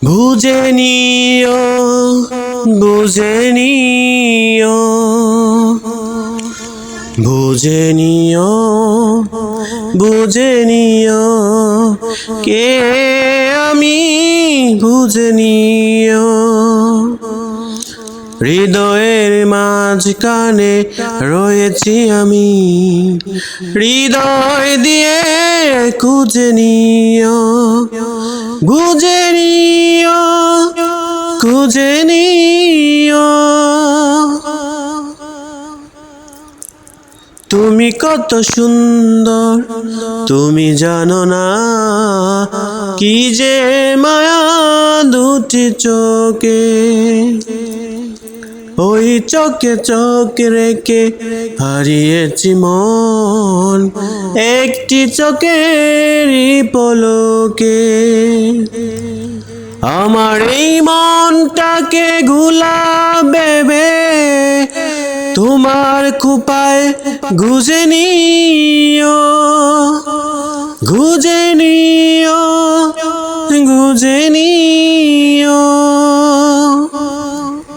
বুঝে নিও, বুঝে নিও, বুঝে নিও, বুঝে নিও, কে আমি বুঝে নিও। হৃদয়ের মাঝখানে রয়েছি আমি, হৃদয় দিয়ে খুঁজে নিও, বুঝে নিও, খুঁজে নিও। তুমি কত সুন্দর তুমি জানো না, কি যে মায়া দুটি চোখে, ওই চোখে চোখ রেখে হারিয়েছি মন একটি চোখেরই পলকে। আমার এই মনটাকে ভেবে তোমার কুপায় গুজে নিও, গুজে নিও, গুজে নিও।